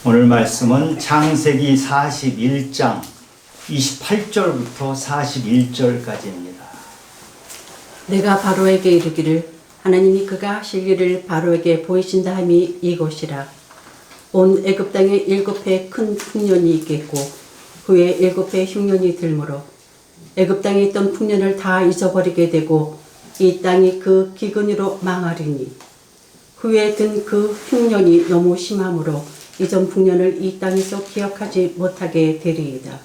오늘 말씀은 창세기 41장 28절부터 41절까지입니다. 내가 바로에게 이르기를 하나님이 그가 하실 일을 바로에게 보이신다 함이 이곳이라. 온 애굽 땅에 7해 큰 풍년이 있겠고 후에 7해 흉년이 들므로 애굽 땅에 있던 풍년을 다 잊어버리게 되고 이 땅이 그 기근으로 망하리니 후에 든 그 흉년이 너무 심함으로 이전 풍년을 이 땅에서 기억하지 못하게 되리이다.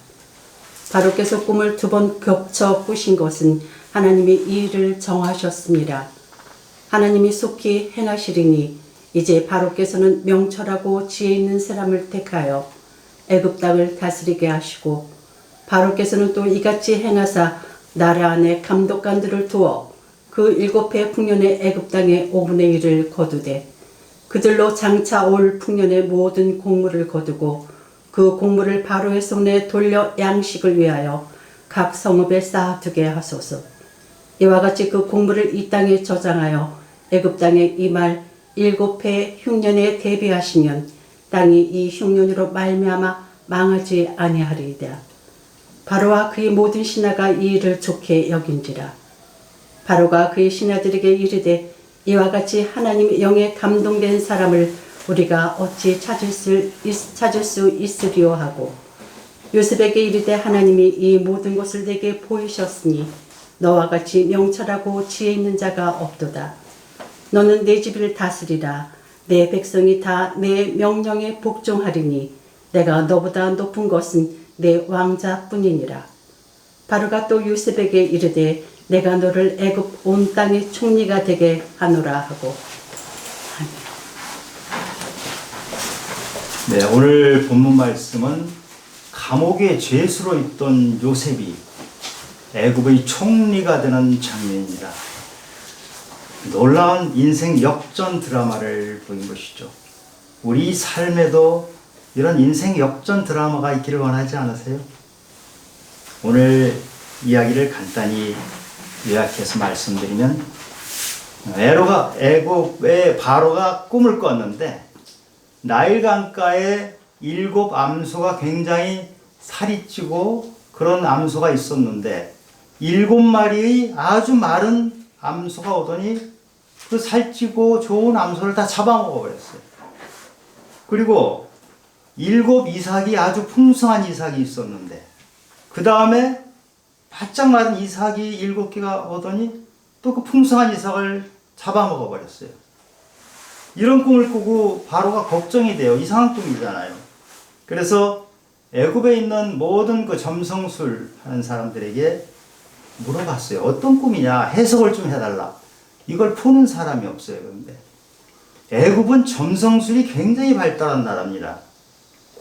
바로께서 꿈을 2번 겹쳐 꾸신 것은 하나님이 이 일을 정하셨습니다. 하나님이 속히 행하시리니 이제 바로께서는 명철하고 지혜 있는 사람을 택하여 애굽 땅을 다스리게 하시고 바로께서는 또 이같이 행하사 나라 안에 감독관들을 두어 그 7해 풍년의 애굽 땅의 5분의 1을 거두되 그들로 장차 올 풍년의 모든 곡물을 거두고 그 곡물을 바로의 손에 돌려 양식을 위하여 각 성읍에 쌓아두게 하소서. 이와 같이 그 곡물을 이 땅에 저장하여 애굽 땅에 이말 7해 흉년에 대비하시면 땅이 이 흉년으로 말미암아 망하지 아니하리이다. 바로와 그의 모든 신하가 이 일을 좋게 여긴지라. 바로가 그의 신하들에게 이르되 이와 같이 하나님의 영에 감동된 사람을 우리가 어찌 찾을 수 있으리요 하고 요셉에게 이르되 하나님이 이 모든 것을 내게 보이셨으니 너와 같이 명철하고 지혜 있는 자가 없도다. 너는 내 집을 다스리라. 내 백성이 다 내 명령에 복종하리니 내가 너보다 높은 것은 내 왕자뿐이니라. 바로가 또 요셉에게 이르되 내가 너를 애굽 온 땅의 총리가 되게 하노라 하고. 네, 오늘 본문 말씀은 감옥의 죄수로 있던 요셉이 애굽의 총리가 되는 장면입니다. 놀라운 인생 역전 드라마를 보인 것이죠. 우리 삶에도 이런 인생 역전 드라마가 있기를 원하지 않으세요? 오늘 이야기를 간단히 요약해서 말씀드리면 애굽의 바로가 꿈을 꿨는데 나일 강가에 7 암소가 굉장히 살이 찌고 그런 암소가 있었는데 7마리의 아주 마른 암소가 오더니 그 살찌고 좋은 암소를 다 잡아먹어 버렸어요. 그리고 7 이삭이 아주 풍성한 이삭이 있었는데 그 다음에 바짝 마른 이삭이 7개가 오더니 또 그 풍성한 이삭을 잡아먹어 버렸어요. 이런 꿈을 꾸고 바로가 걱정이 돼요. 이상한 꿈이잖아요. 그래서 애굽에 있는 모든 그 점성술 하는 사람들에게 물어봤어요. 어떤 꿈이냐? 해석을 좀 해달라. 이걸 푸는 사람이 없어요. 그런데 애굽은 점성술이 굉장히 발달한 나라입니다.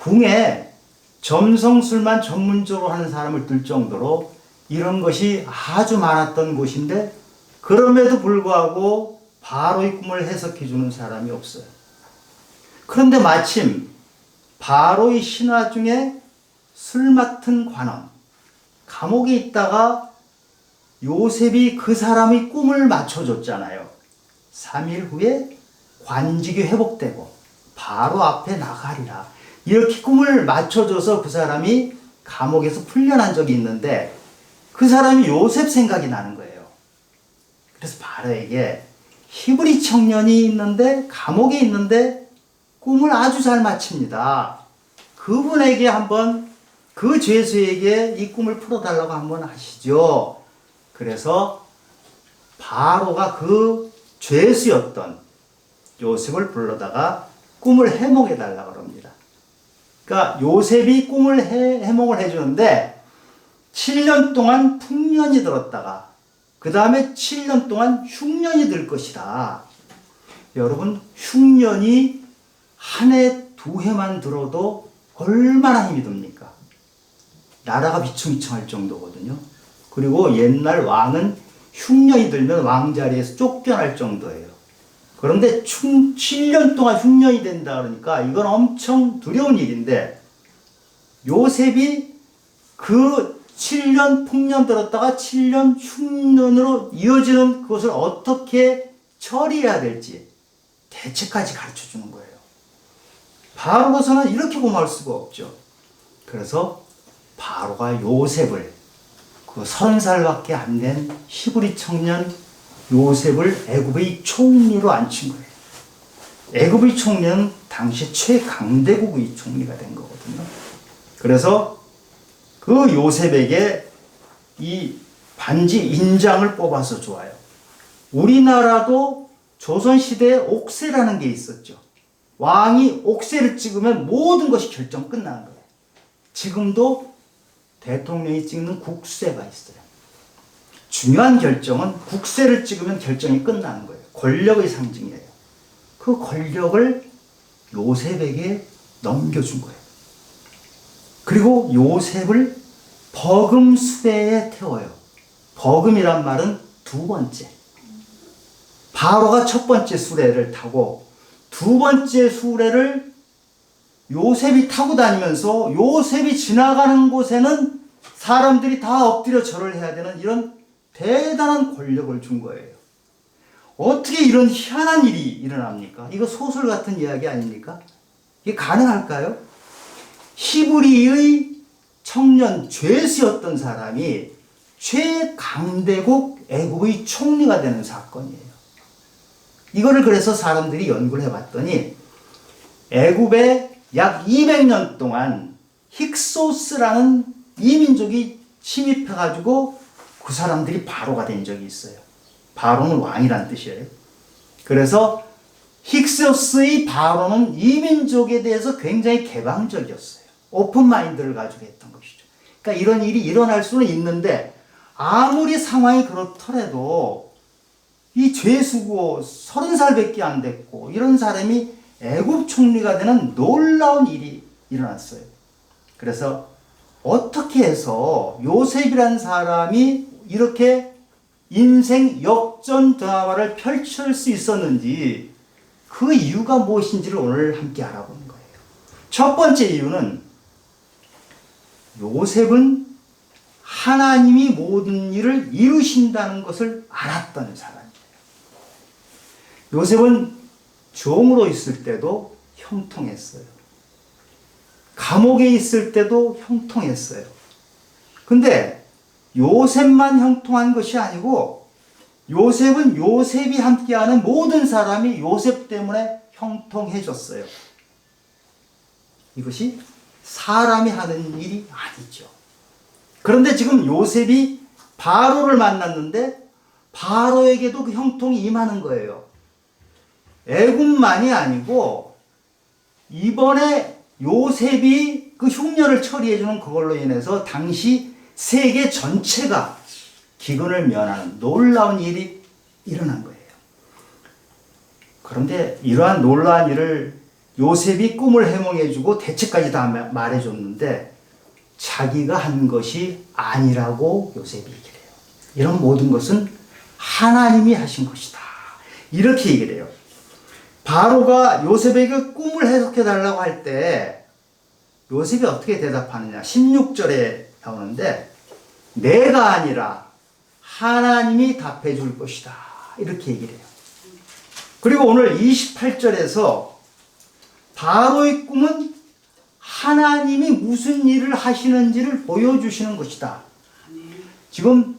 궁에 점성술만 전문적으로 하는 사람을 둘 정도로 이런 것이 아주 많았던 곳인데 그럼에도 불구하고 바로의 꿈을 해석해 주는 사람이 없어요. 그런데 마침 바로의 신하 중에 술 맡은 관원, 감옥에 있다가 요셉이 그 사람의 꿈을 맞춰줬잖아요. 3일 후에 관직이 회복되고 바로 앞에 나가리라. 이렇게 꿈을 맞춰줘서 그 사람이 감옥에서 풀려난 적이 있는데 그 사람이 요셉 생각이 나는 거예요. 그래서 바로에게 히브리 청년이 있는데 감옥에 있는데 꿈을 아주 잘 맞춥니다. 그분에게 한번 그 죄수에게 이 꿈을 풀어달라고 한번 하시죠. 그래서 바로가 그 죄수였던 요셉을 불러다가 꿈을 해몽해달라고 합니다. 그러니까 요셉이 꿈을 해몽을 해주는데 7년 동안 풍년이 들었다가 그 다음에 7년 동안 흉년이 들 것이다. 여러분, 흉년이 한 해, 2해만 들어도 얼마나 힘이 듭니까? 나라가 비충비충할 정도거든요. 그리고 옛날 왕은 흉년이 들면 왕자리에서 쫓겨날 정도예요. 그런데 7년 동안 흉년이 된다 그러니까 이건 엄청 두려운 일인데 요셉이 그 7년 풍년 들었다가 7년 흉년으로 이어지는 그것을 어떻게 처리해야 될지 대책까지 가르쳐 주는 거예요. 바로로서는 이렇게 고마울 수가 없죠. 그래서 바로가 요셉을, 그 30살밖에 안 된 히브리 청년 요셉을 애굽의 총리로 앉힌 거예요. 애굽의 총리는 당시 최강대국의 총리가 된 거거든요. 그래서 그 요셉에게 이 반지 인장을 뽑아서 줘요. 우리나라도 조선시대에 옥새라는 게 있었죠. 왕이 옥새를 찍으면 모든 것이 결정 끝나는 거예요. 지금도 대통령이 찍는 국새가 있어요. 중요한 결정은 국새를 찍으면 결정이 끝나는 거예요. 권력의 상징이에요. 그 권력을 요셉에게 넘겨준 거예요. 그리고 요셉을 버금 수레에 태워요. 버금이란 말은 두 번째. 바로가 첫 번째 수레를 타고 두 번째 수레를 요셉이 타고 다니면서 요셉이 지나가는 곳에는 사람들이 다 엎드려 절을 해야 되는 이런 대단한 권력을 준 거예요. 어떻게 이런 희한한 일이 일어납니까? 이거 소설 같은 이야기 아닙니까? 이게 가능할까요? 히브리의 청년 죄수였던 사람이 최강대국 애굽의 총리가 되는 사건이에요. 이거를 그래서 사람들이 연구를 해봤더니 애굽에 약 200년 동안 힉소스라는 이민족이 침입해가지고 그 사람들이 바로가 된 적이 있어요. 바로는 왕이란 뜻이에요. 그래서 힉소스의 바로는 이민족에 대해서 굉장히 개방적이었어요. 오픈 마인드를 가지고 했던 것이죠. 그러니까 이런 일이 일어날 수는 있는데 아무리 상황이 그렇더라도 이 죄수고 30살밖에 안 됐고 이런 사람이 애굽 총리가 되는 놀라운 일이 일어났어요. 그래서 어떻게 해서 요셉이라는 사람이 이렇게 인생 역전 드라마를 펼칠 수 있었는지 그 이유가 무엇인지를 오늘 함께 알아보는 거예요. 첫 번째 이유는 요셉은 하나님이 모든 일을 이루신다는 것을 알았던 사람이에요. 요셉은 종으로 있을 때도 형통했어요. 감옥에 있을 때도 형통했어요. 근데 요셉만 형통한 것이 아니고 요셉은 요셉이 함께하는 모든 사람이 요셉 때문에 형통해졌어요. 이것이 사람이 하는 일이 아니죠. 그런데 지금 요셉이 바로를 만났는데 바로에게도 그 형통이 임하는 거예요. 애굽만이 아니고 이번에 요셉이 그 흉년을 처리해주는 그걸로 인해서 당시 세계 전체가 기근을 면하는 놀라운 일이 일어난 거예요. 그런데 이러한 놀라운 일을 요셉이 꿈을 해몽해주고 대책까지 다 말해줬는데 자기가 한 것이 아니라고 요셉이 얘기를 해요. 이런 모든 것은 하나님이 하신 것이다. 이렇게 얘기를 해요. 바로가 요셉에게 꿈을 해석해달라고 할 때 요셉이 어떻게 대답하느냐. 16절에 나오는데 내가 아니라 하나님이 답해 줄 것이다. 이렇게 얘기를 해요. 그리고 오늘 28절에서 바로의 꿈은 하나님이 무슨 일을 하시는지를 보여주시는 것이다. 지금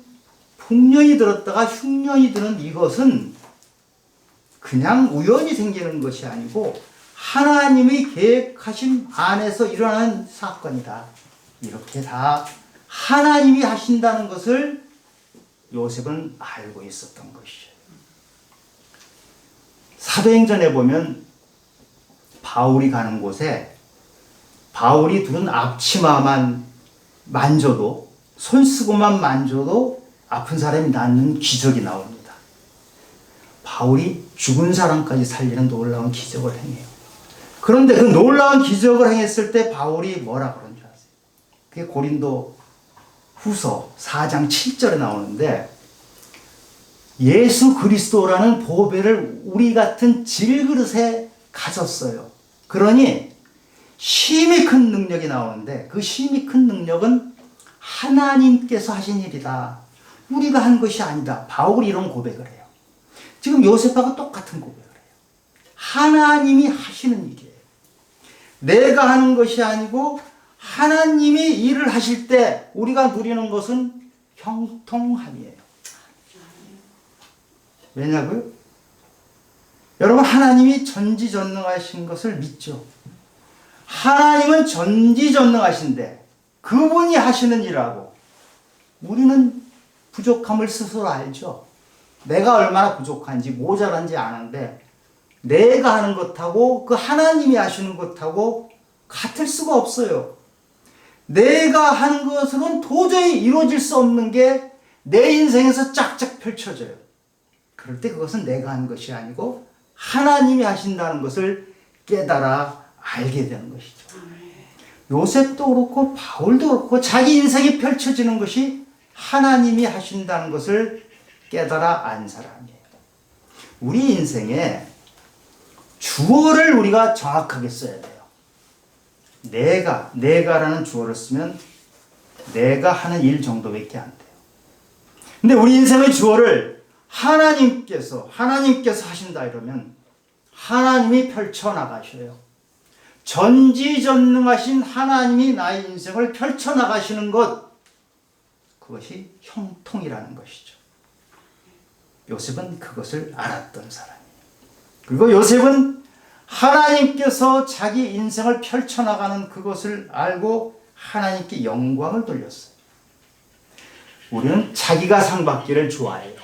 풍년이 들었다가 흉년이 드는 이것은 그냥 우연히 생기는 것이 아니고 하나님의 계획하신 안에서 일어나는 사건이다. 이렇게 다 하나님이 하신다는 것을 요셉은 알고 있었던 것이죠. 사도행전에 보면 바울이 가는 곳에 바울이 두른 앞치마만 만져도 손수건만 만져도 아픈 사람이 낫는 기적이 나옵니다. 바울이 죽은 사람까지 살리는 놀라운 기적을 행해요. 그런데 그 놀라운 기적을 행했을 때 바울이 뭐라 그런 줄 아세요? 그게 고린도 후서 4장 7절에 나오는데 예수 그리스도라는 보배를 우리 같은 질그릇에 가졌어요. 그러니 심히 큰 능력이 나오는데 그 심히 큰 능력은 하나님께서 하신 일이다. 우리가 한 것이 아니다. 바울이 이런 고백을 해요. 지금 요셉하고 똑같은 고백을 해요. 하나님이 하시는 일이에요. 내가 하는 것이 아니고 하나님이 일을 하실 때 우리가 누리는 것은 형통함이에요. 왜냐고요? 여러분, 하나님이 전지전능하신 것을 믿죠. 하나님은 전지전능하신데 그분이 하시는 일하고 우리는 부족함을 스스로 알죠. 내가 얼마나 부족한지 모자란지 아는데 내가 하는 것하고 그 하나님이 하시는 것하고 같을 수가 없어요. 내가 하는 것으로는 도저히 이루어질 수 없는 게 내 인생에서 쫙쫙 펼쳐져요. 그럴 때 그것은 내가 한 것이 아니고 하나님이 하신다는 것을 깨달아 알게 되는 것이죠. 요셉도 그렇고 바울도 그렇고 자기 인생이 펼쳐지는 것이 하나님이 하신다는 것을 깨달아 안 사람이에요. 우리 인생에 주어를 우리가 정확하게 써야 돼요. 내가라는 주어를 쓰면 내가 하는 일 정도밖에 안 돼요. 근데 우리 인생의 주어를 하나님께서 하신다 이러면 하나님이 펼쳐나가셔요. 전지전능하신 하나님이 나의 인생을 펼쳐나가시는 것, 그것이 형통이라는 것이죠. 요셉은 그것을 알았던 사람이에요. 그리고 요셉은 하나님께서 자기 인생을 펼쳐나가는 그것을 알고 하나님께 영광을 돌렸어요. 우리는 자기가 상 받기를 좋아해요.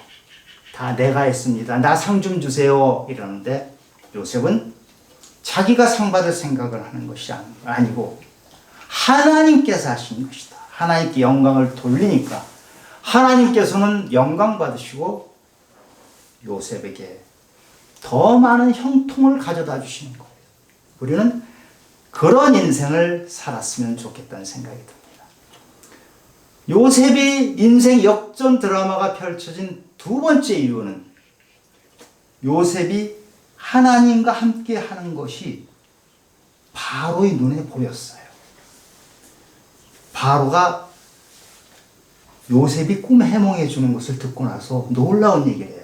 다 내가 했습니다. 나 상 좀 주세요. 이러는데 요셉은 자기가 상 받을 생각을 하는 것이 아니고 하나님께서 하신 것이다. 하나님께 영광을 돌리니까 하나님께서는 영광 받으시고 요셉에게 더 많은 형통을 가져다 주시는 거예요. 우리는 그런 인생을 살았으면 좋겠다는 생각이 듭니다. 요셉이 인생 역전 드라마가 펼쳐진 두 번째 이유는 요셉이 하나님과 함께 하는 것이 바로의 눈에 보였어요. 바로가 요셉이 꿈 해몽해 주는 것을 듣고 나서 놀라운 얘기를 해요.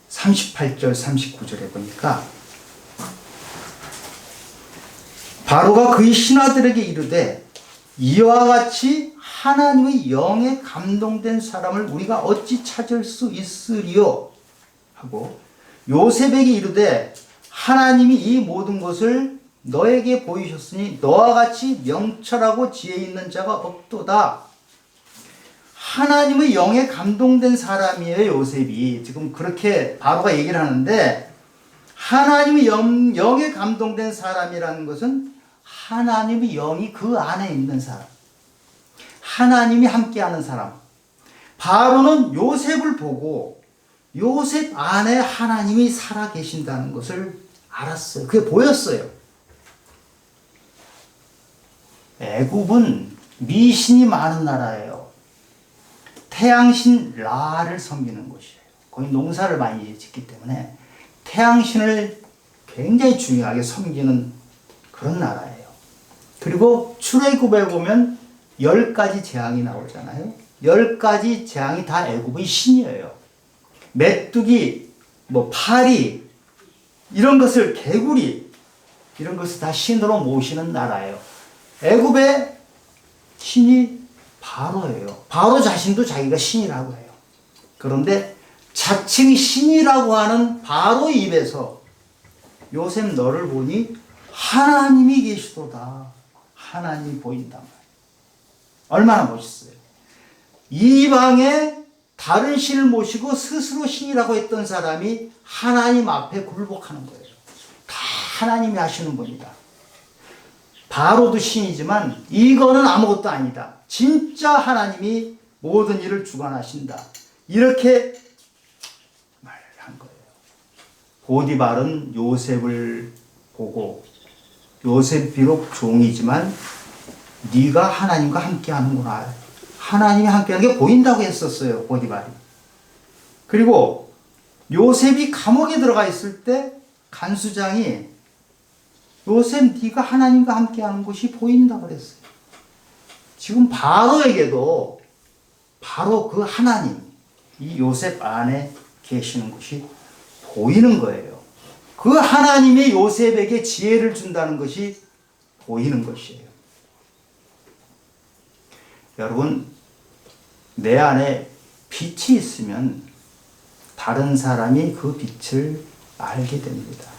38절 39절에 보니까 바로가 그의 신하들에게 이르되 이와 같이 하나님의 영에 감동된 사람을 우리가 어찌 찾을 수 있으리요 하고 요셉에게 이르되 하나님이 이 모든 것을 너에게 보이셨으니 너와 같이 명철하고 지혜 있는 자가 없도다. 하나님의 영에 감동된 사람이에요. 요셉이 지금 그렇게 바로가 얘기를 하는데 하나님의 영에 감동된 사람이라는 것은 하나님의 영이 그 안에 있는 사람, 하나님이 함께하는 사람. 바로는 요셉을 보고 요셉 안에 하나님이 살아 계신다는 것을 알았어요. 그게 보였어요. 애굽은 미신이 많은 나라예요. 태양신 라를 섬기는 곳이에요. 거기 농사를 많이 짓기 때문에 태양신을 굉장히 중요하게 섬기는 그런 나라예요. 그리고 출애굽에 보면 10가지 재앙이 나오잖아요. 10가지 재앙이 다 애굽의 신이에요. 메뚜기, 파리, 이런 것을, 개구리, 이런 것을 다 신으로 모시는 나라예요. 애굽의 신이 바로예요. 바로 자신도 자기가 신이라고 해요. 그런데 자칭 신이라고 하는 바로 입에서 요셉 너를 보니 하나님이 계시도다. 하나님이 보인단 말이에요. 얼마나 멋있어요. 이방에 다른 신을 모시고 스스로 신이라고 했던 사람이 하나님 앞에 굴복하는 거예요. 다 하나님이 하시는 분이다. 바로도 신이지만 이거는 아무것도 아니다. 진짜 하나님이 모든 일을 주관하신다. 이렇게 말한 거예요. 보디발은 요셉을 보고 요셉 비록 종이지만 네가 하나님과 함께 하는구나. 하나님이 함께하는 게 보인다고 했었어요. 보디발이. 그리고 요셉이 감옥에 들어가 있을 때 간수장이 요셉 네가 하나님과 함께하는 것이 보인다고 그랬어요. 지금 바로에게도 바로 그 하나님, 이 요셉 안에 계시는 것이 보이는 거예요. 그 하나님이 요셉에게 지혜를 준다는 것이 보이는 것이에요. 여러분, 내 안에 빛이 있으면 다른 사람이 그 빛을 알게 됩니다.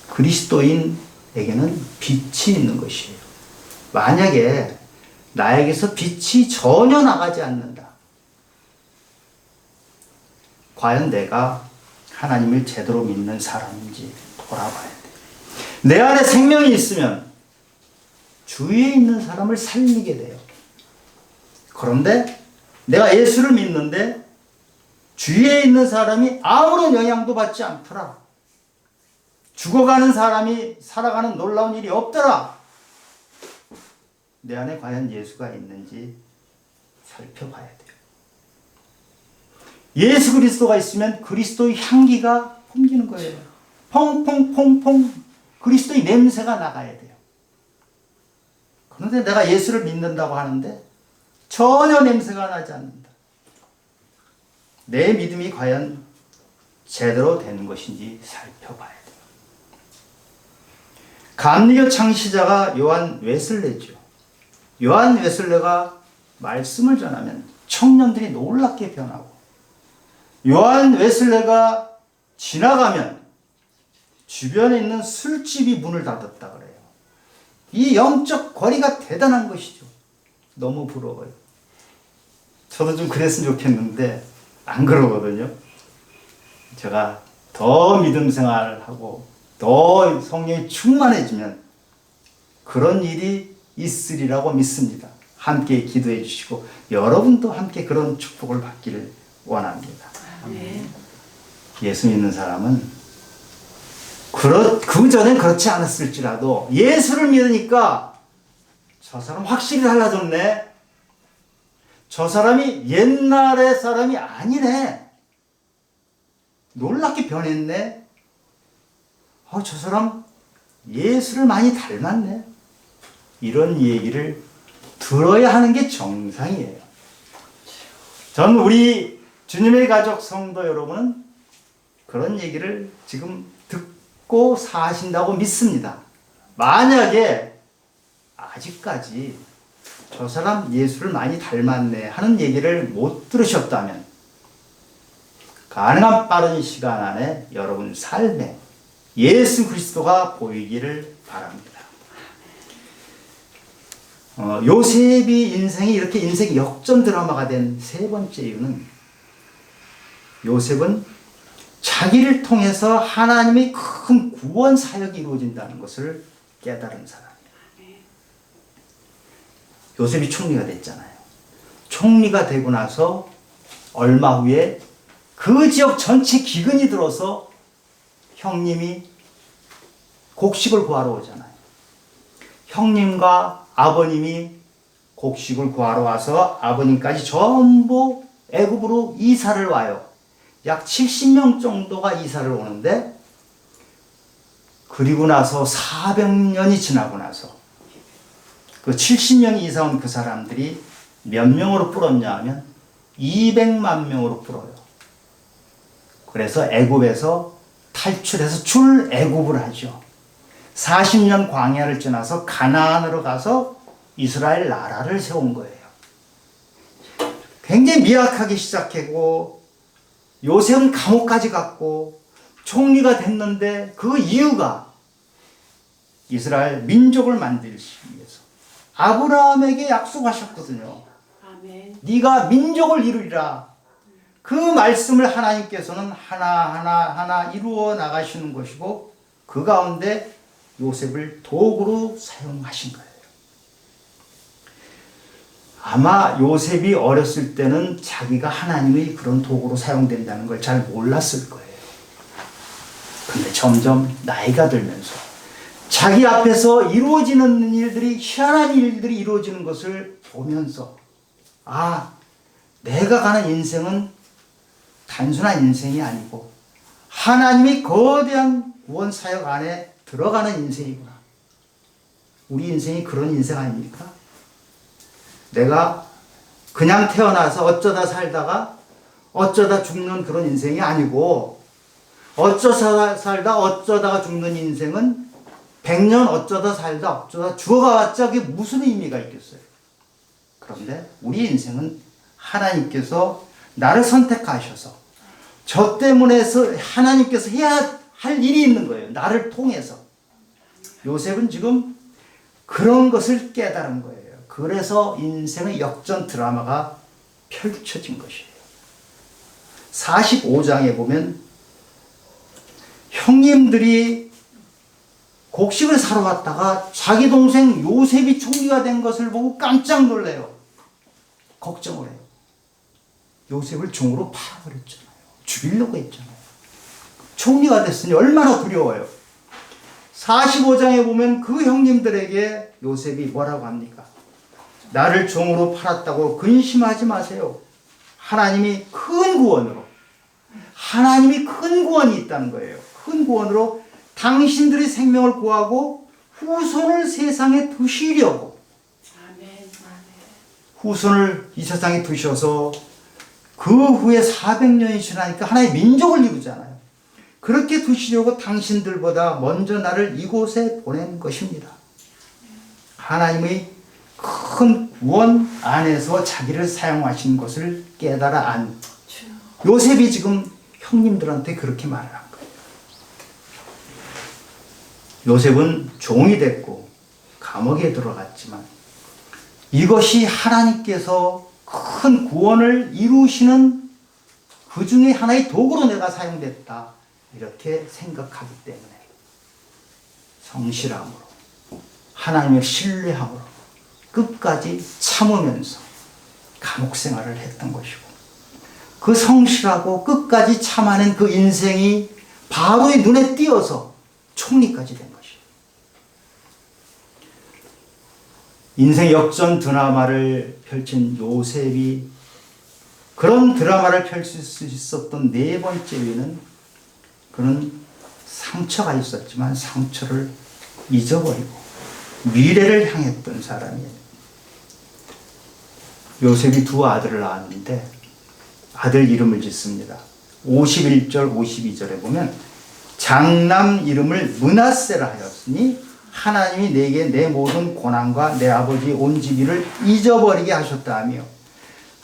그리스도인에게는 빛이 있는 것이에요. 만약에 나에게서 빛이 전혀 나가지 않는다. 과연 내가 하나님을 제대로 믿는 사람인지 돌아봐야 돼. 내 안에 생명이 있으면 주위에 있는 사람을 살리게 돼요. 그런데 내가 예수를 믿는데 주위에 있는 사람이 아무런 영향도 받지 않더라. 죽어가는 사람이 살아가는 놀라운 일이 없더라. 내 안에 과연 예수가 있는지 살펴봐야 돼요. 예수 그리스도가 있으면 그리스도의 향기가 풍기는 거예요. 퐁퐁퐁퐁 그리스도의 냄새가 나가야 돼요. 그런데 내가 예수를 믿는다고 하는데 전혀 냄새가 나지 않는다. 내 믿음이 과연 제대로 되는 것인지 살펴봐야 돼요. 감리교 창시자가 요한 웨슬레죠. 요한 웨슬레가 말씀을 전하면 청년들이 놀랍게 변하고, 요한 웨슬레가 지나가면 주변에 있는 술집이 문을 닫았다 그래요. 이 영적 거리가 대단한 것이죠. 너무 부러워요. 저도 좀 그랬으면 좋겠는데 안 그러거든요. 제가 더 믿음 생활하고 더 성령이 충만해지면 그런 일이 있으리라고 믿습니다. 함께 기도해 주시고 여러분도 함께 그런 축복을 받기를 원합니다. 예수 믿는 사람은 그 전엔 그렇지 않았을지라도 예수를 믿으니까 저 사람 확실히 달라졌네. 저 사람이 옛날의 사람이 아니네. 놀랍게 변했네. 저 사람 예수를 많이 닮았네. 이런 얘기를 들어야 하는 게 정상이에요. 전 우리 주님의 가족 성도 여러분은 그런 얘기를 지금 듣고 사신다고 믿습니다. 만약에 아직까지 저 사람 예수를 많이 닮았네 하는 얘기를 못 들으셨다면 가능한 빠른 시간 안에 여러분 삶에 예수 그리스도가 보이기를 바랍니다. 요셉이 인생이 이렇게 인생 역전 드라마가 된 세 번째 이유는 요셉은 자기를 통해서 하나님의 큰 구원 사역이 이루어진다는 것을 깨달은 사람이에요. 요셉이 총리가 됐잖아요. 총리가 되고 나서 얼마 후에 그 지역 전체 기근이 들어서 형님이 곡식을 구하러 오잖아요. 형님과 아버님이 곡식을 구하러 와서 아버님까지 전부 애굽으로 이사를 와요. 약 70명 정도가 이사를 오는데, 그리고 나서 400년이 지나고 나서 그 70명이 이사 온 그 사람들이 몇 명으로 불었냐 하면 200만 명으로 불어요. 그래서 애굽에서 탈출해서 출애굽을 하죠. 40년 광야를 지나서 가나안으로 가서 이스라엘 나라를 세운 거예요. 굉장히 미약하게 시작하고 요셉은 감옥까지 갔고 총리가 됐는데 그 이유가 이스라엘 민족을 만들기 위해서 아브라함에게 약속하셨거든요. 아멘. 네가 민족을 이루리라. 그 말씀을 하나님께서는 하나하나 이루어 나가시는 것이고 그 가운데 요셉을 도구로 사용하신 거예요. 아마 요셉이 어렸을 때는 자기가 하나님의 그런 도구로 사용된다는 걸 잘 몰랐을 거예요. 근데 점점 나이가 들면서 자기 앞에서 이루어지는 일들이, 희한한 일들이 이루어지는 것을 보면서 내가 가는 인생은 단순한 인생이 아니고 하나님의 거대한 구원 사역 안에 들어가는 인생이구나. 우리 인생이 그런 인생 아닙니까? 내가 그냥 태어나서 어쩌다 살다가 어쩌다 죽는 그런 인생이 아니고 어쩌다 살다 어쩌다가 죽는 인생은 100년 어쩌다 살다 어쩌다 죽어가봤자 그게 무슨 의미가 있겠어요. 그런데 우리 인생은 하나님께서 나를 선택하셔서 저 때문에서 하나님께서 해야 할 일이 있는 거예요. 나를 통해서. 요셉은 지금 그런 것을 깨달은 거예요. 그래서 인생의 역전 드라마가 펼쳐진 것이에요. 45장에 보면 형님들이 곡식을 사러 갔다가 자기 동생 요셉이 총리가 된 것을 보고 깜짝 놀래요. 걱정을 해요. 요셉을 종으로 팔아버렸잖아요. 죽이려고 했잖아요. 총리가 됐으니 얼마나 두려워요. 45장에 보면 그 형님들에게 요셉이 뭐라고 합니까? 나를 종으로 팔았다고 근심하지 마세요. 하나님이 큰 구원으로, 하나님이 큰 구원이 있다는 거예요. 큰 구원으로 당신들의 생명을 구하고 후손을 세상에 두시려고. 후손을 이 세상에 두셔서 그 후에 400년이 지나니까 하나의 민족을 이루잖아요. 그렇게 두시려고 당신들보다 먼저 나를 이곳에 보낸 것입니다. 하나님의 큰 구원 안에서 자기를 사용하신 것을 깨달아 안 요셉이 지금 형님들한테 그렇게 말을 한 거예요. 요셉은 종이 됐고 감옥에 들어갔지만 이것이 하나님께서 큰 구원을 이루시는 그 중에 하나의 도구로 내가 사용됐다. 이렇게 생각하기 때문에 성실함으로 하나님을 신뢰함으로 끝까지 참으면서 감옥 생활을 했던 것이고 그 성실하고 끝까지 참아낸 그 인생이 바로의 눈에 띄어서 총리까지 된 것이에요. 인생 역전 드라마를 펼친 요셉이 그런 드라마를 펼칠 수 있었던 네 번째 이유는 그는 상처가 있었지만 상처를 잊어버리고 미래를 향했던 사람이에요. 요셉이 두 아들을 낳았는데 아들 이름을 짓습니다. 51절 52절에 보면 장남 이름을 므낫세라 하였으니 하나님이 내게 내 모든 고난과 내 아버지 온 집이를 잊어버리게 하셨다 하며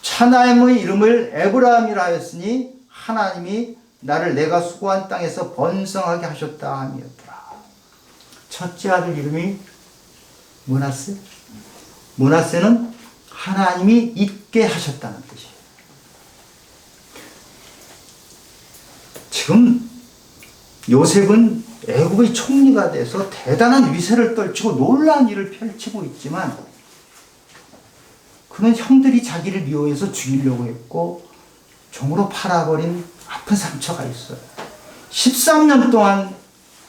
차남의 이름을 에브라임이라 하였으니 하나님이 나를 내가 수고한 땅에서 번성하게 하셨다 하였더라. 첫째 아들 이름이 므낫세. 므낫세는 하나님이 잊게 하셨다는 뜻이에요. 지금 요셉은 애국의 총리가 돼서 대단한 위세를 떨치고 놀라운 일을 펼치고 있지만 그는 형들이 자기를 미워해서 죽이려고 했고 종으로 팔아버린 아픈 상처가 있어요. 13년 동안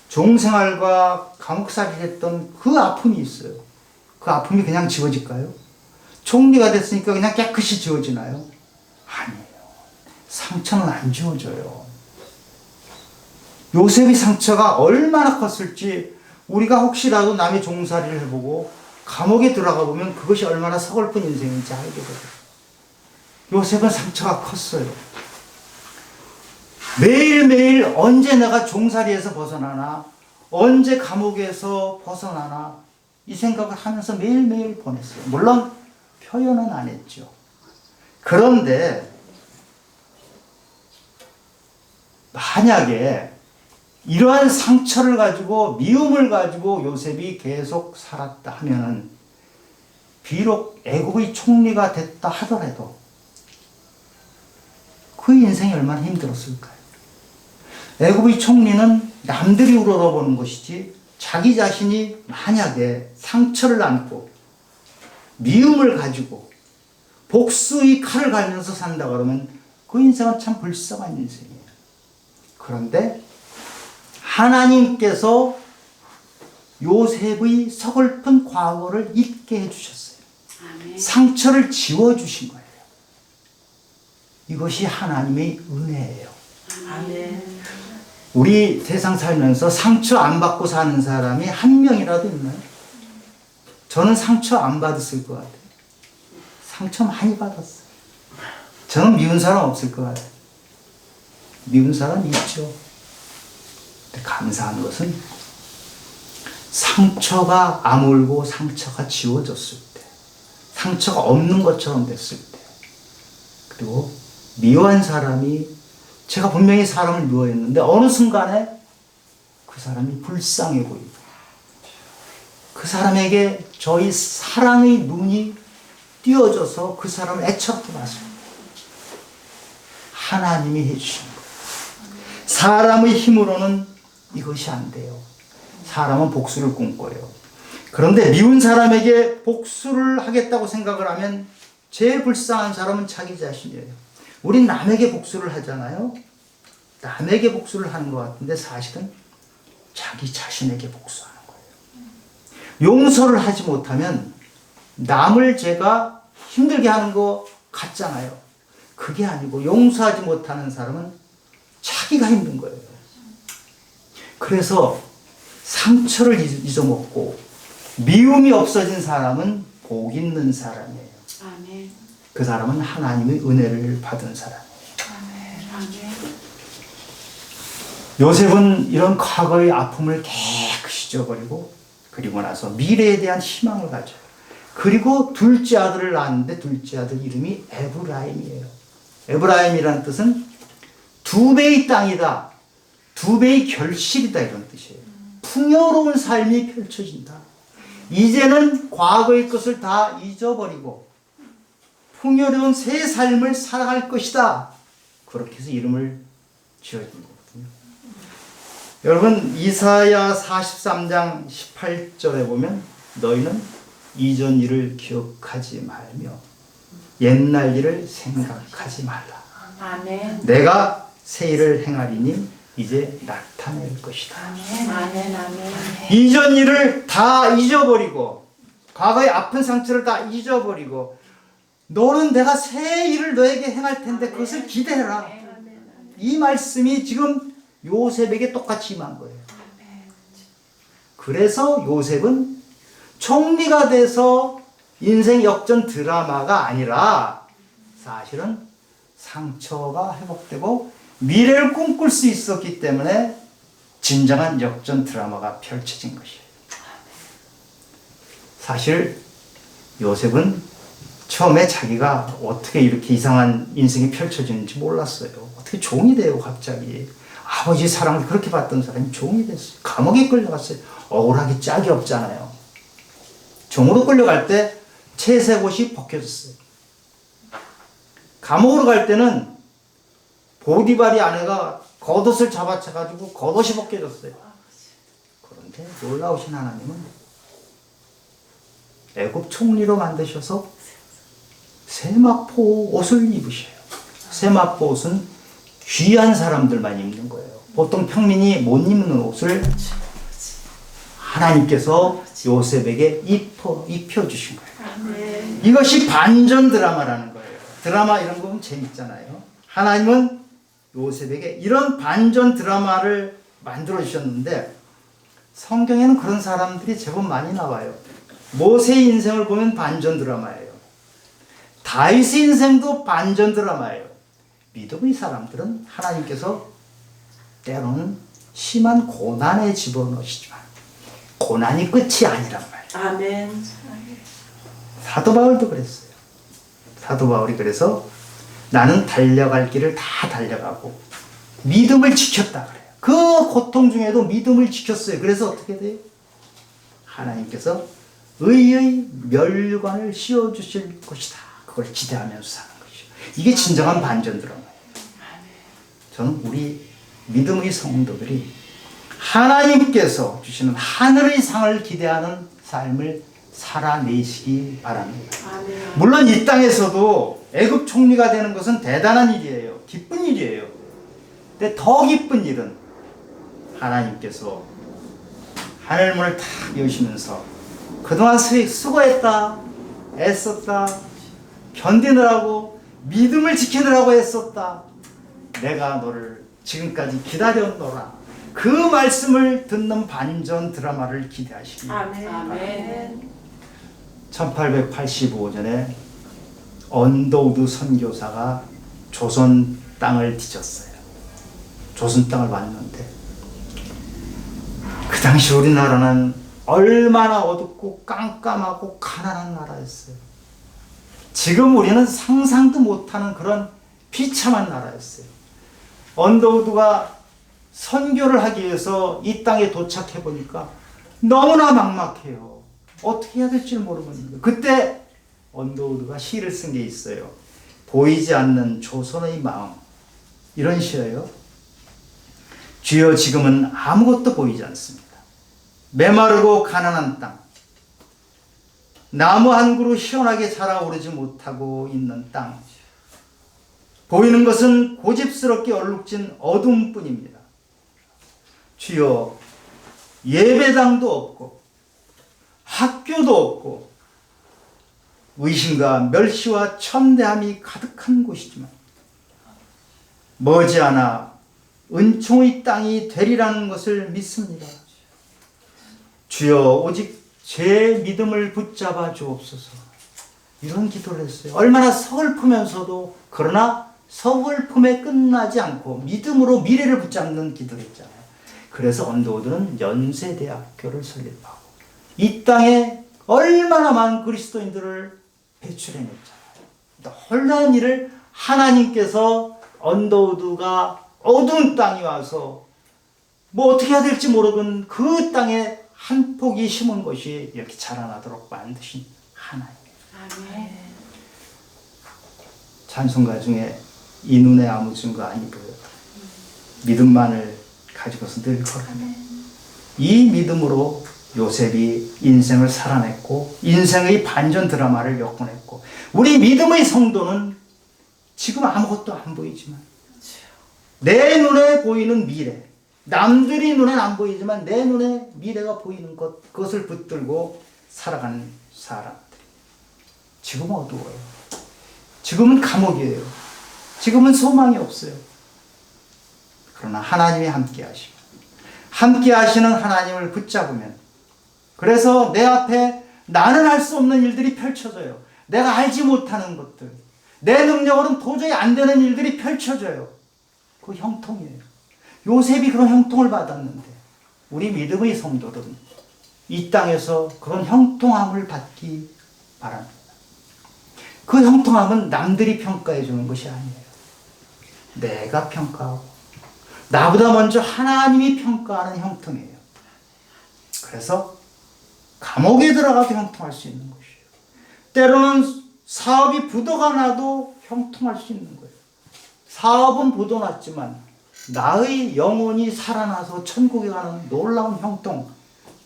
종생활과 감옥살이를 했던 그 아픔이 있어요. 그 아픔이 그냥 지워질까요? 총리가 됐으니까 그냥 깨끗이 지워지나요? 아니에요. 상처는 안 지워져요. 요셉의 상처가 얼마나 컸을지 우리가 혹시라도 남의 종살이를 해보고 감옥에 들어가 보면 그것이 얼마나 서글픈 인생인지 알게 돼요. 요셉은 상처가 컸어요. 매일매일 언제 내가 종살이에서 벗어나나, 언제 감옥에서 벗어나나 이 생각을 하면서 매일매일 보냈어요. 물론 표현은 안 했죠. 그런데 만약에 이러한 상처를 가지고 미움을 가지고 요셉이 계속 살았다 하면은 비록 애국의 총리가 됐다 하더라도 그 인생이 얼마나 힘들었을까요? 애국의 총리는 남들이 우러러보는 것이지 자기 자신이 만약에 상처를 안고 미움을 가지고 복수의 칼을 갈면서 산다 그러면 그 인생은 참 불쌍한 인생이에요. 그런데 하나님께서 요셉의 서글픈 과거를 잊게 해주셨어요. 아멘. 상처를 지워주신 거예요. 이것이 하나님의 은혜예요. 아멘. 우리 세상 살면서 상처 안 받고 사는 사람이 한 명이라도 있나요? 저는 상처 안 받았을 것 같아요. 상처 많이 받았어요. 저는 미운 사람 없을 것 같아요. 미운 사람 있죠. 감사한 것은 상처가 아물고 상처가 지워졌을 때, 상처가 없는 것처럼 됐을 때, 그리고 미워한 사람이, 제가 분명히 사람을 미워했는데 어느 순간에 그 사람이 불쌍해 보이고 그 사람에게 저희 사랑의 눈이 띄어져서 그 사람을 애처롭게 봤습니다. 하나님이 해주신 거예요. 사람의 힘으로는 이것이 안 돼요. 사람은 복수를 꿈꿔요. 그런데 미운 사람에게 복수를 하겠다고 생각을 하면 제일 불쌍한 사람은 자기 자신이에요. 우린 남에게 복수를 하잖아요. 남에게 복수를 하는 것 같은데 사실은 자기 자신에게 복수하는 거예요. 용서를 하지 못하면 남을 제가 힘들게 하는 거 같잖아요. 그게 아니고 용서하지 못하는 사람은 자기가 힘든 거예요. 그래서 상처를 잊어먹고 미움이 없어진 사람은 복 있는 사람이에요. 아멘. 그 사람은 하나님의 은혜를 받은 사람이에요. 아멘. 요셉은 이런 과거의 아픔을 깨끗이 잊어버리고 그리고 나서 미래에 대한 희망을 가져요. 그리고 둘째 아들을 낳았는데 둘째 아들 이름이 에브라임이에요. 에브라임이라는 뜻은 두 배의 땅이다, 두 배의 결실이다 이런 뜻이에요. 풍요로운 삶이 펼쳐진다. 이제는 과거의 것을 다 잊어버리고 풍요로운 새 삶을 살아갈 것이다. 그렇게 해서 이름을 지어준 거거든요. 여러분 이사야 43장 18절에 보면 너희는 이전 일을 기억하지 말며 옛날 일을 생각하지 말라. 아멘. 내가 새 일을 행하리니 이제 나타낼 것이다. 아멘. 아멘. 아멘. 이전 일을 다 잊어버리고 과거의 아픈 상처를 다 잊어버리고 너는 내가 새 일을 너에게 행할 텐데 그것을 기대해라. 이 말씀이 지금 요셉에게 똑같이 임한 거예요. 그래서 요셉은 총리가 돼서 인생 역전 드라마가 아니라 사실은 상처가 회복되고 미래를 꿈꿀 수 있었기 때문에 진정한 역전 드라마가 펼쳐진 것이에요. 사실 요셉은 처음에 자기가 어떻게 이렇게 이상한 인생이 펼쳐지는지 몰랐어요. 어떻게 종이 돼요 갑자기. 아버지 사랑을 그렇게 받던 사람이 종이 됐어요. 감옥에 끌려갔어요. 억울하기 짝이 없잖아요. 종으로 끌려갈 때 채색옷이 벗겨졌어요. 감옥으로 갈 때는 보디발의 아내가 겉옷을 잡아채가지고 겉옷이 벗겨졌어요. 그런데 놀라우신 하나님은 애굽 총리로 만드셔서 세마포 옷을 입으셔요. 세마포 옷은 귀한 사람들만 입는 거예요. 보통 평민이 못 입는 옷을 하나님께서 요셉에게 입혀주신 거예요. 이것이 반전 드라마라는 거예요. 드라마 이런 거 보면 재밌잖아요. 하나님은 요셉에게 이런 반전 드라마를 만들어 주셨는데 성경에는 그런 사람들이 제법 많이 나와요. 모세의 인생을 보면 반전 드라마예요. 다윗의 인생도 반전 드라마예요. 믿음의 사람들은 하나님께서 때로는 심한 고난에 집어넣으시지만 고난이 끝이 아니란 말이에요. 아멘. 사도 바울도 그랬어요. 사도 바울이 그래서 나는 달려갈 길을 다 달려가고 믿음을 지켰다 그래요. 그 고통 중에도 믿음을 지켰어요. 그래서 어떻게 돼요? 하나님께서 의의 멸관을 씌워주실 것이다. 그걸 기대하면서 사는 것이죠. 이게 진정한 반전 드라마예요. 저는 우리 믿음의 성도들이 하나님께서 주시는 하늘의 상을 기대하는 삶을 살아내시기 바랍니다. 물론 이 땅에서도 애굽 총리가 되는 것은 대단한 일이에요. 기쁜 일이에요. 근데 더 기쁜 일은 하나님께서 하늘문을 탁 여시면서 그동안 수고했다, 애썼다, 견디느라고, 믿음을 지키느라고 애썼다. 내가 너를 지금까지 기다렸노라. 그 말씀을 듣는 반전 드라마를 기대하시기 바랍니다. 1885년에 언더우드 선교사가 조선 땅을 뒤졌어요. 조선 땅을 왔는데 그 당시 우리나라는 얼마나 어둡고 깜깜하고 가난한 나라였어요. 지금 우리는 상상도 못하는 그런 비참한 나라였어요. 언더우드가 선교를 하기 위해서 이 땅에 도착해 보니까 너무나 막막해요. 어떻게 해야 될지 모르겠는데 그때 언더우드가 시를 쓴 게 있어요. 보이지 않는 조선의 마음. 이런 시예요. 주여 지금은 아무것도 보이지 않습니다. 메마르고 가난한 땅, 나무 한 그루 시원하게 자라오르지 못하고 있는 땅, 보이는 것은 고집스럽게 얼룩진 어둠뿐입니다. 주여 예배당도 없고 학교도 없고 의심과 멸시와 천대함이 가득한 곳이지만 머지않아 은총의 땅이 되리라는 것을 믿습니다. 주여 오직 제 믿음을 붙잡아 주옵소서. 이런 기도를 했어요. 얼마나 서글프면서도 그러나 서글픔에 끝나지 않고 믿음으로 미래를 붙잡는 기도를 했잖아요. 그래서 언더우드는 연세대학교를 설립하고 이 땅에 얼마나 많은 그리스도인들을 배출해냈잖아요. 홀라는 일을 하나님께서 언더우드가 어두운 땅이 와서 뭐 어떻게 해야 될지 모르는 그 땅에 한 폭이 심은 것이 이렇게 자라나도록 만드신 하나님. 아멘. 찬송가 중에 이 눈에 아무 증거 아니 보여. 믿음만을 가지고서 늘 걸으며 이 믿음으로 요셉이 인생을 살아냈고 인생의 반전 드라마를 엮어냈고 우리 믿음의 성도는 지금 아무것도 안 보이지만 내 눈에 보이는 미래, 남들이 눈엔 안 보이지만 내 눈에 미래가 보이는 것, 그것을 붙들고 살아가는 사람들. 지금은 어두워요. 지금은 감옥이에요. 지금은 소망이 없어요. 그러나 하나님이 함께 하시고 함께 하시는 하나님을 붙잡으면 그래서 내 앞에 나는 할 수 없는 일들이 펼쳐져요. 내가 알지 못하는 것들, 내 능력으로는 도저히 안 되는 일들이 펼쳐져요. 그 형통이에요. 요셉이 그런 형통을 받았는데 우리 믿음의 성도들은 이 땅에서 그런 형통함을 받기 바랍니다. 그 형통함은 남들이 평가해 주는 것이 아니에요. 내가 평가하고 나보다 먼저 하나님이 평가하는 형통이에요. 그래서 감옥에 들어가도 형통할 수 있는 것이에요. 때로는 사업이 부도가 나도 형통할 수 있는 거예요. 사업은 부도 났지만 나의 영혼이 살아나서 천국에 가는 놀라운 형통,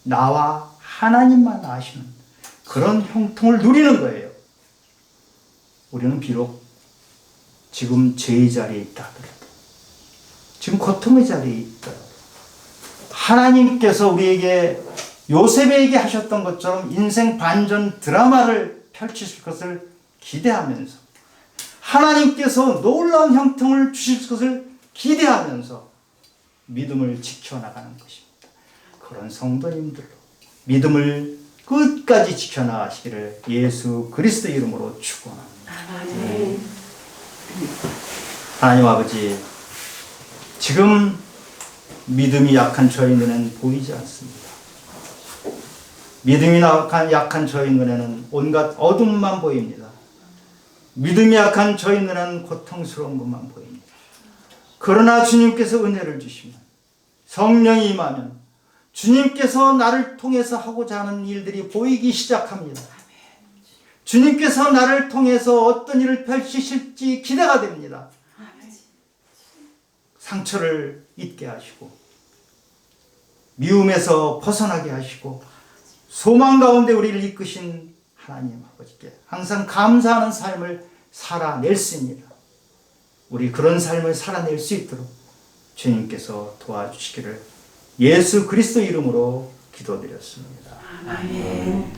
나와 하나님만 아시는 그런 형통을 누리는 거예요. 우리는 비록 지금 죄의 자리에 있다 하더라도 지금 고통의 자리에 있다 하나님께서 우리에게 요셉에게 하셨던 것처럼 인생 반전 드라마를 펼치실 것을 기대하면서 하나님께서 놀라운 형통을 주실 것을 기대하면서 믿음을 지켜나가는 것입니다. 그런 성도님들로 믿음을 끝까지 지켜나가시기를 예수 그리스도 이름으로 축원합니다. 하나님 아버지, 지금 믿음이 약한 저희 눈에는 보이지 않습니다. 믿음이 약한 저희 눈에는 온갖 어둠만 보입니다. 믿음이 약한 저희 눈에는 고통스러운 것만 보입니다. 그러나 주님께서 은혜를 주시면 성령이 임하면 주님께서 나를 통해서 하고자 하는 일들이 보이기 시작합니다. 주님께서 나를 통해서 어떤 일을 펼치실지 기대가 됩니다. 상처를 잊게 하시고 미움에서 벗어나게 하시고 소망 가운데 우리를 이끄신 하나님 아버지께 항상 감사하는 삶을 살아낼 수 있습니다. 우리 그런 삶을 살아낼 수 있도록 주님께서 도와주시기를 예수 그리스도 이름으로 기도드렸습니다. 아멘.